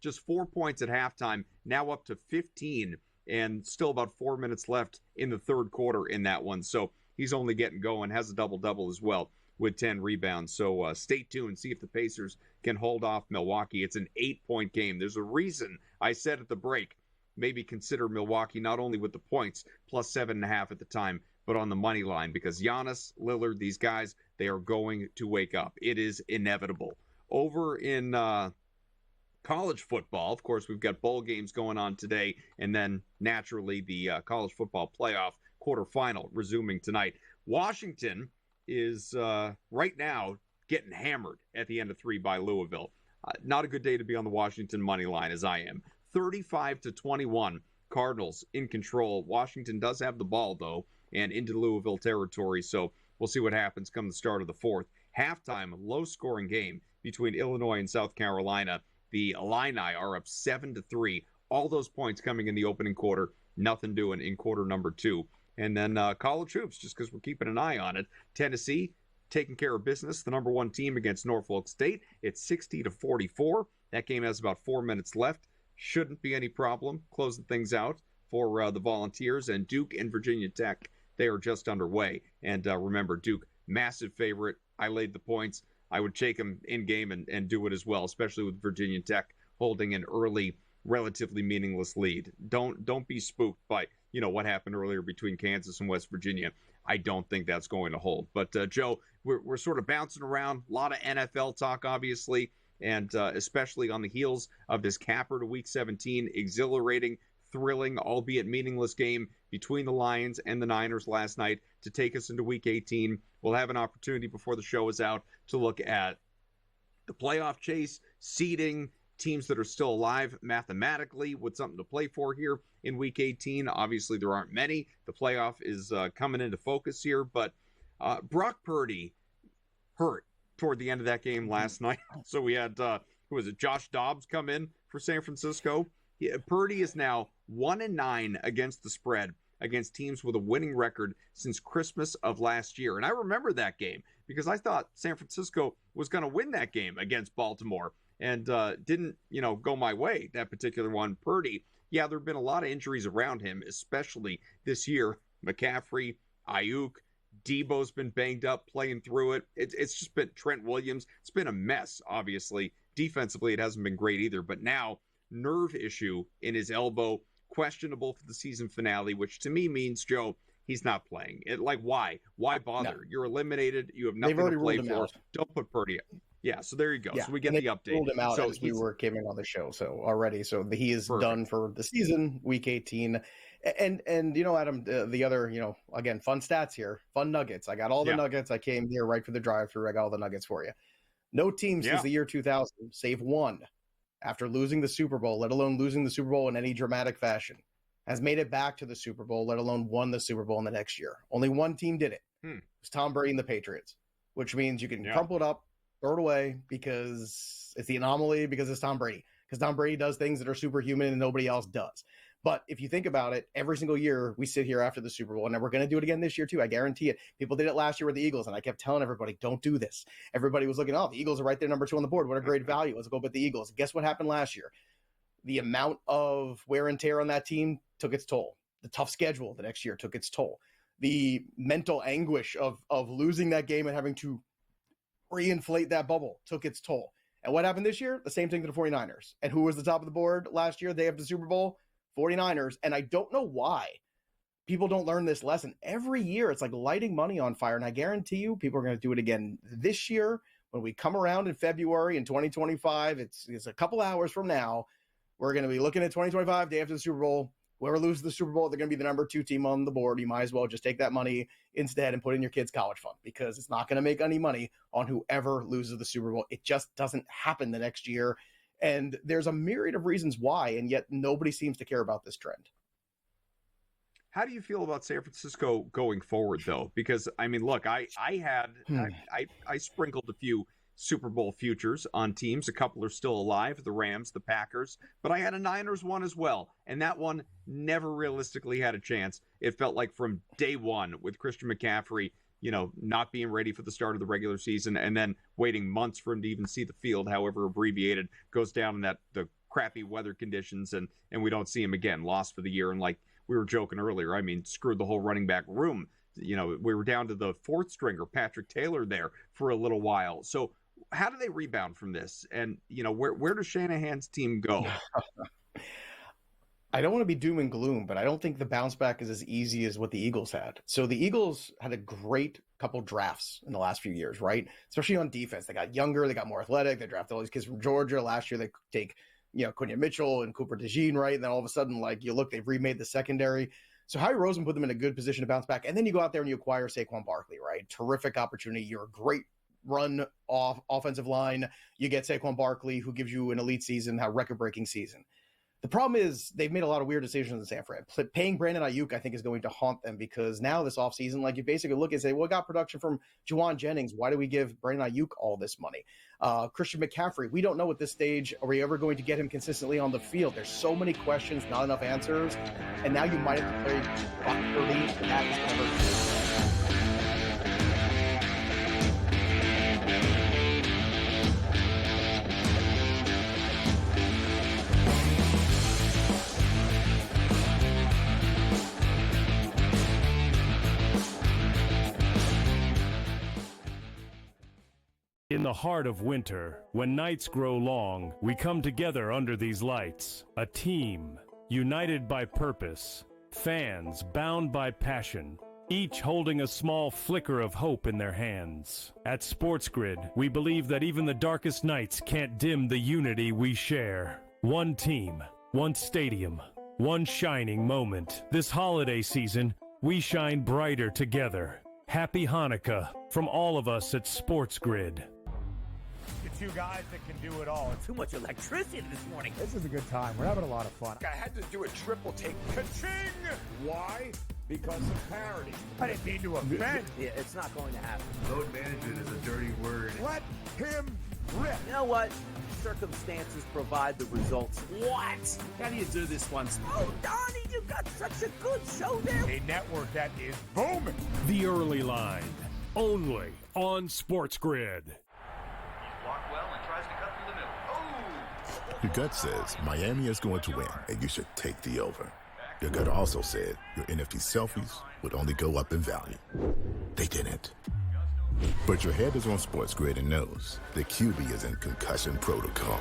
just 4 points at halftime, now up to 15, and still about 4 minutes left in the third quarter in that one. So he's only getting going, has a double-double as well with 10 rebounds. So stay tuned, see if the Pacers can hold off Milwaukee. It's an 8-point game. There's a reason I said at the break, maybe consider Milwaukee not only with the points, plus 7.5 at the time, but on the money line, because Giannis, Lillard, these guys, they are going to wake up. It is inevitable. Over in college football, of course, we've got bowl games going on today, and then naturally the college football playoff quarterfinal resuming tonight. Washington is right now getting hammered at the end of 3 by Louisville. Not a good day to be on the Washington money line, as I am. 35-21, Cardinals in control. Washington does have the ball, though, and into Louisville territory, so we'll see what happens come the start of the fourth. Halftime, low-scoring game between Illinois and South Carolina. The Illini are up 7-3. All those points coming in the opening quarter. Nothing doing in quarter number 2. And then college hoops, just because we're keeping an eye on it. Tennessee taking care of business, the number 1 team against Norfolk State. It's 60-44. That game has about 4 minutes left. Shouldn't be any problem closing things out for the Volunteers. And Duke and Virginia Tech, they are just underway. And remember, Duke, massive favorite. I laid the points. I would take them in game and do it as well, especially with Virginia Tech holding an early, relatively meaningless lead. Don't be spooked by what happened earlier between Kansas and West Virginia. I don't think that's going to hold. But Joe, we're sort of bouncing around. A lot of NFL talk, obviously. and especially on the heels of this capper to Week 17, exhilarating, thrilling, albeit meaningless game between the Lions and the Niners last night to take us into Week 18. We'll have an opportunity before the show is out to look at the playoff chase, seeding, teams that are still alive mathematically with something to play for here in Week 18. Obviously, there aren't many. The playoff is coming into focus here, but Brock Purdy hurt toward the end of that game last night. So we had, who was it, Josh Dobbs come in for San Francisco. Purdy is now 1-9 against the spread against teams with a winning record since Christmas of last year. And I remember that game because I thought San Francisco was going to win that game against Baltimore, and didn't, go my way, that particular one. Purdy, yeah, there have been a lot of injuries around him, especially this year. McCaffrey, Ayuk, Debo's been banged up, playing through it. It's just been Trent Williams. It's been a mess, obviously. Defensively, it hasn't been great either. But now, nerve issue in his elbow, questionable for the season finale, which to me means, Joe, he's not playing. Why? Why bother? No. You're eliminated. You have nothing to play for. Don't put Purdy up. Yeah, so there you go. Yeah, so we get the update. Ruled him out as we were coming on the show already. So he is done for the season, Week 18. And Adam, the other, again, fun stats here, fun nuggets. I got all the nuggets. I came here right for the drive-through. I got all the nuggets for you. No team since the year 2000, save one, after losing the Super Bowl, let alone losing the Super Bowl in any dramatic fashion, has made it back to the Super Bowl, let alone won the Super Bowl in the next year. Only one team did it. It was Tom Brady and the Patriots, which means you can crumple it up, throw it away, because it's the anomaly, because it's Tom Brady. Because Tom Brady does things that are superhuman and nobody else does. But if you think about it, every single year we sit here after the Super Bowl, and we're going to do it again this year too. I guarantee it. People did it last year with the Eagles, and I kept telling everybody, don't do this. Everybody was looking, the Eagles are right there, number 2 on the board. What a great value. Let's go bet the Eagles. Guess what happened last year? The amount of wear and tear on that team took its toll. The tough schedule the next year took its toll. The mental anguish of losing that game and having to reinflate that bubble took its toll. And what happened this year? The same thing to the 49ers. And who was the top of the board last year? They have the Super Bowl. 49ers. And I don't know why people don't learn this lesson. Every year, it's like lighting money on fire. And I guarantee you, people are going to do it again this year. When we come around in February in 2025, it's a couple hours from now, we're going to be looking at 2025, day after the Super Bowl. Whoever loses the Super Bowl, they're going to be the number 2 team on the board. You might as well just take that money instead and put it in your kid's college fund, because it's not going to make any money on whoever loses the Super Bowl. It just doesn't happen the next year. And there's a myriad of reasons why, and yet nobody seems to care about this trend. How do you feel about San Francisco going forward, though? Because, I mean, look, I sprinkled a few Super Bowl futures on teams. A couple are still alive, the Rams, the Packers. But I had a Niners one as well, and that one never realistically had a chance. It felt like from day one with Christian McCaffrey, not being ready for the start of the regular season and then waiting months for him to even see the field, however abbreviated, goes down in the crappy weather conditions, and we don't see him again, lost for the year. And like we were joking earlier, I mean, screwed the whole running back room. We were down to the 4th stringer, Patrick Taylor, there for a little while. So how do they rebound from this? And, where does Shanahan's team go? I don't want to be doom and gloom, but I don't think the bounce back is as easy as what the Eagles had. So the Eagles had a great couple drafts in the last few years, right? Especially on defense. They got younger, they got more athletic, they drafted all these kids from Georgia. Last year they take, Quenya Mitchell and Cooper DeJean, right? And then all of a sudden, they've remade the secondary. So Howie Roseman put them in a good position to bounce back. And then you go out there and you acquire Saquon Barkley, right? Terrific opportunity. You're a great run off offensive line. You get Saquon Barkley, who gives you an elite season, a record-breaking season. The problem is they've made a lot of weird decisions in San Fran. Paying Brandon Ayuk, I think, is going to haunt them, because now this offseason, you basically look and say, well, we got production from Juwan Jennings. Why do we give Brandon Ayuk all this money? Christian McCaffrey, we don't know at this stage, are we ever going to get him consistently on the field? There's so many questions, not enough answers. And now you might have to play Brock Purdy, and that is never In the heart of winter, when nights grow long, we come together under these lights. A team, united by purpose. Fans bound by passion. each holding a small flicker of hope in their hands. At SportsGrid, we believe that even the darkest nights can't dim the unity we share. One team, one stadium, one shining moment. This holiday season, we shine brighter together. Happy Hanukkah from all of us at SportsGrid. The two guys that can do it all. Too much electricity this morning. This is a good time. We're having a lot of fun. I had to do a triple take. Ka-ching! Why? Because of parity. I didn't mean to offend. Yeah, it's not going to happen. Load management is a dirty word. Let him rip. You know what? Circumstances provide the results. What? How do you do this one? Oh, Donnie, you got such a good show there. A network that is booming. The Early Line, only on SportsGrid. He's blocked well and tries to cut through the middle. Oh! Your gut says Miami is going to win, and you should take the over. Your gut also said your NFT selfies would only go up in value. They didn't. But your head is on SportsGrid and knows the QB is in concussion protocol.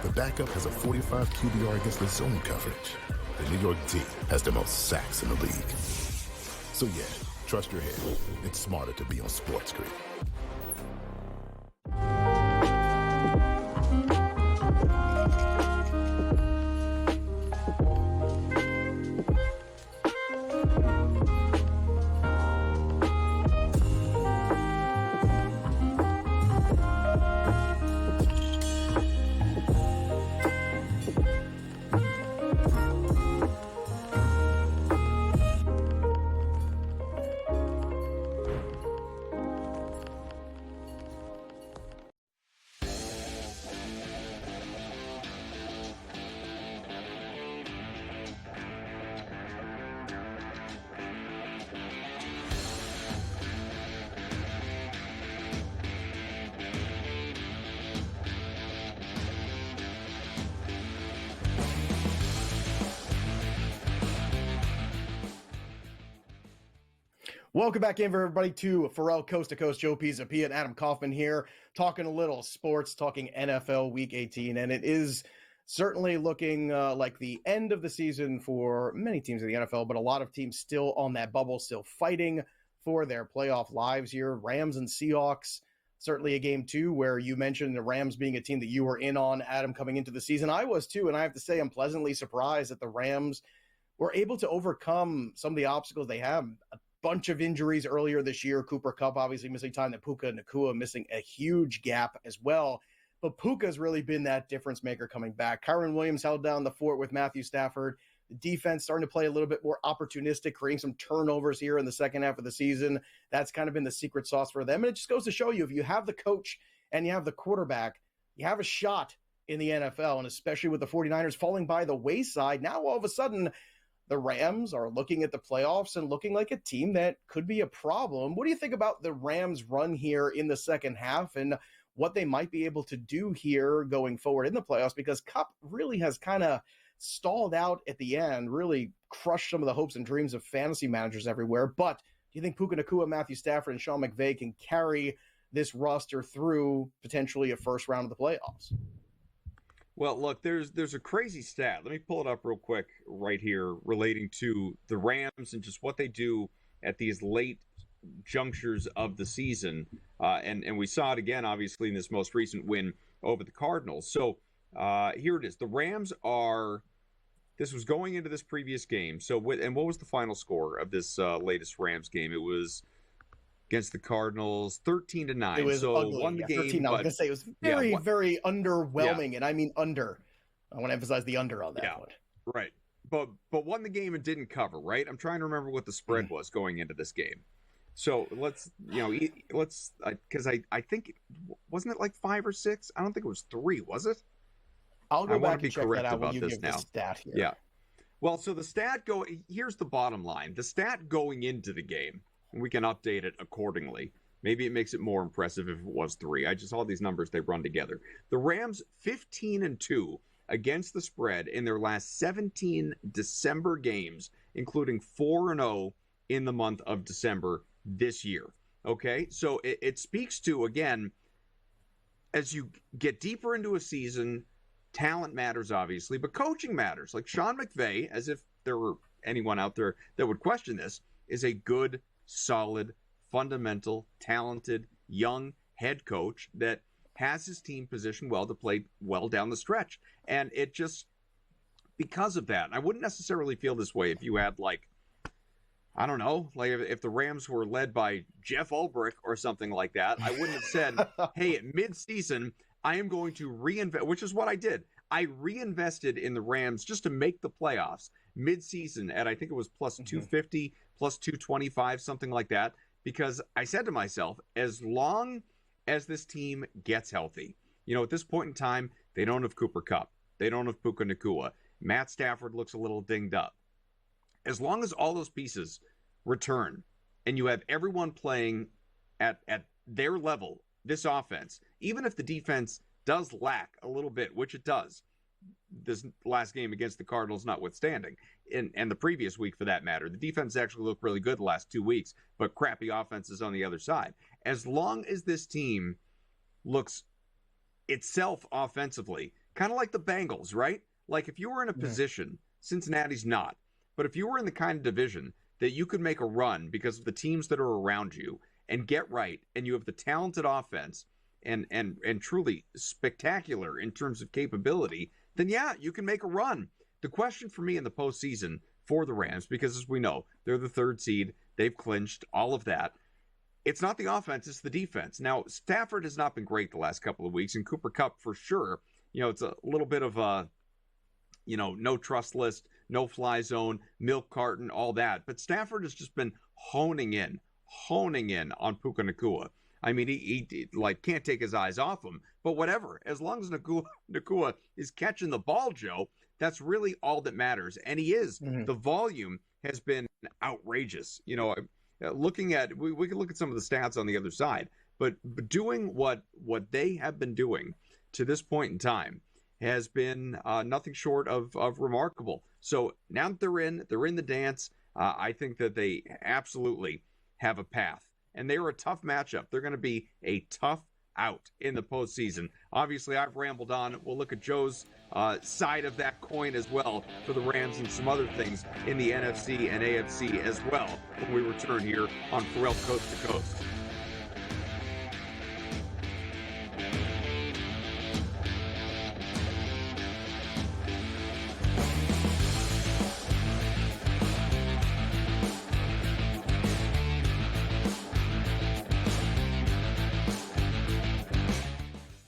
The backup has a 45 QBR against the zone coverage. The New York D has the most sacks in the league. So yeah, trust your head. It's smarter to be on SportsGrid. Welcome back in, everybody, to Ferrall Coast to Coast. Joe Pisapia and Adam Kaufman here, talking a little sports, talking NFL Week 18, and it is certainly looking like the end of the season for many teams in the NFL, but a lot of teams still on that bubble, still fighting for their playoff lives here. Rams and Seahawks, certainly a game, too, where you mentioned the Rams being a team that you were in on, Adam, coming into the season. I was, too, and I have to say I'm pleasantly surprised that the Rams were able to overcome some of the obstacles they have. Bunch of injuries earlier this year. Cooper Kupp obviously missing time. That Puka Nacua missing a huge gap as well. But Puka's really been that difference maker coming back. Kyron Williams held down the fort with Matthew Stafford. The defense starting to play a little bit more opportunistic, creating some turnovers here in the second half of the season. That's kind of been the secret sauce for them. And it just goes to show you, if you have the coach and you have the quarterback, you have a shot in the NFL. And especially with the 49ers falling by the wayside, now all of a sudden the Rams are looking at the playoffs and looking like a team that could be a problem. What do you think about the Rams' run here in the second half and what they might be able to do here going forward in the playoffs? Because Kupp really has kind of stalled out at the end, really crushed some of the hopes and dreams of fantasy managers everywhere. But do you think Puka Nacua, Matthew Stafford, and Sean McVay can carry this roster through potentially a first round of the playoffs? Well, look, there's a crazy stat. Let me pull it up real quick right here relating to the Rams and just what they do at these late junctures of the season. And we saw it again, obviously, in this most recent win over the Cardinals. So here it is. The Rams are – this was going into this previous game. And what was the final score of this latest Rams game? It was – against the Cardinals, 13-9. It was so ugly. Won the game. 13, I was going to say it was very underwhelming, and I mean under. I want to emphasize the under on that one. Right, but won the game and didn't cover. Right, I'm trying to remember what the spread was going into this game. So let's because I think wasn't it like 5 or 6? I don't think it was 3, was it? I'll go back and check correct that out when about you this give now. the stat here. Yeah. Well, so the stat here's the bottom line. The stat going into the game. We can update it accordingly. Maybe it makes it more impressive if it was 3. All these numbers, they run together. The Rams 15-2 against the spread in their last 17 December games, including 4-0 in the month of December this year. Okay, so it speaks to, again, as you get deeper into a season, talent matters, obviously, but coaching matters. Like Sean McVay, as if there were anyone out there that would question this, is a good solid, fundamental, talented, young head coach that has his team positioned well to play well down the stretch. And it just, because of that, I wouldn't necessarily feel this way if you had, like, I don't know, like if the Rams were led by Jeff Ulbrich or something like that. I wouldn't have said, hey, at midseason, I am going to reinvest, which is what I did. I reinvested in the Rams just to make the playoffs midseason at, I think it was plus 250, plus 225, something like that, because I said to myself, as long as this team gets healthy, at this point in time, they don't have Cooper Kupp. They don't have Puka Nacua. Matt Stafford looks a little dinged up. As long as all those pieces return and you have everyone playing at their level, this offense, even if the defense does lack a little bit, which it does, this last game against the Cardinals notwithstanding, and the previous week for that matter, the defense actually looked really good the last 2 weeks, but crappy offenses on the other side. As long as this team looks itself offensively, kind of like the Bengals, right? Like if you were in a position, Cincinnati's not, but if you were in the kind of division that you could make a run because of the teams that are around you and get right, and you have the talented offense and truly spectacular in terms of capability, then yeah, you can make a run. The question for me in the postseason for the Rams, because as we know, they're the 3rd seed, they've clinched, all of that. It's not the offense, it's the defense. Now, Stafford has not been great the last couple of weeks, and Cooper Kupp for sure, it's a little bit of a, no trust list, no fly zone, milk carton, all that. But Stafford has just been honing in on Puka Nacua. I mean, he like can't take his eyes off him, but whatever. As long as Nacua is catching the ball, Joe, that's really all that matters. And he is. The volume has been outrageous. Looking at, we can look at some of the stats on the other side, but doing what they have been doing to this point in time has been nothing short of remarkable. So now that they're in the dance, I think that they absolutely have a path. And they are a tough matchup. They're going to be a tough out in the postseason. Obviously, I've rambled on. We'll look at Joe's side of that coin as well for the Rams and some other things in the NFC and AFC as well when we return here on Ferrall Coast to Coast.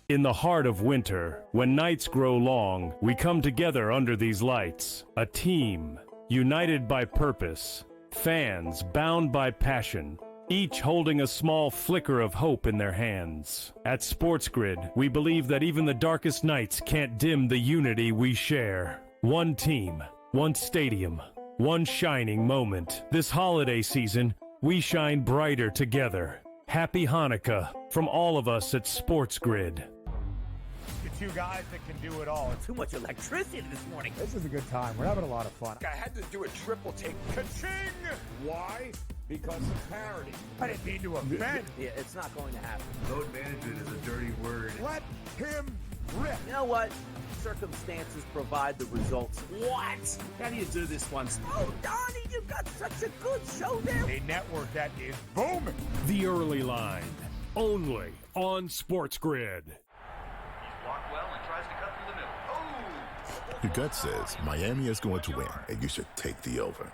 In the heart of winter, when nights grow long, we come together under these lights. A team, united by purpose. Fans bound by passion. Each holding a small flicker of hope in their hands. At SportsGrid, we believe that even the darkest nights can't dim the unity we share. One team, one stadium, one shining moment. This holiday season, we shine brighter together. Happy Hanukkah from all of us at SportsGrid. The two guys that can do it all. Too much electricity this morning. This is a good time. We're having a lot of fun. I had to do a triple take. Ka-ching! Why? Because of parity. I didn't mean to offend. Yeah, it's not going to happen. Load management is a dirty word. Let him rip. You know what? Circumstances provide the results. What? How do you do this one? Oh, Donnie, you got such a good show there. A network that is booming. The Early Line, only on SportsGrid. He's blocked well and tries to cut through the middle. Oh! Your gut says Miami is going to win, and you should take the over.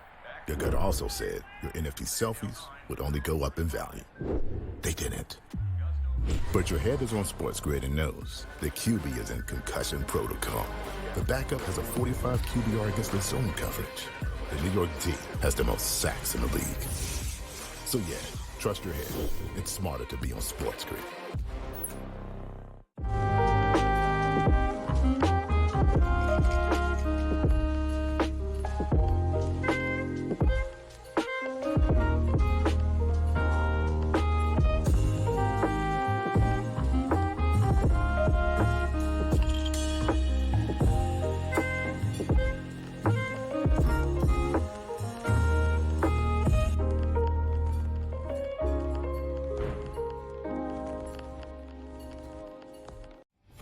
Your gut also said your NFT selfies would only go up in value. They didn't. But your head is on SportsGrid and knows the QB is in concussion protocol. The backup has a 45 QBR against the zone coverage. The New York D has the most sacks in the league. So yeah, trust your head. It's smarter to be on SportsGrid.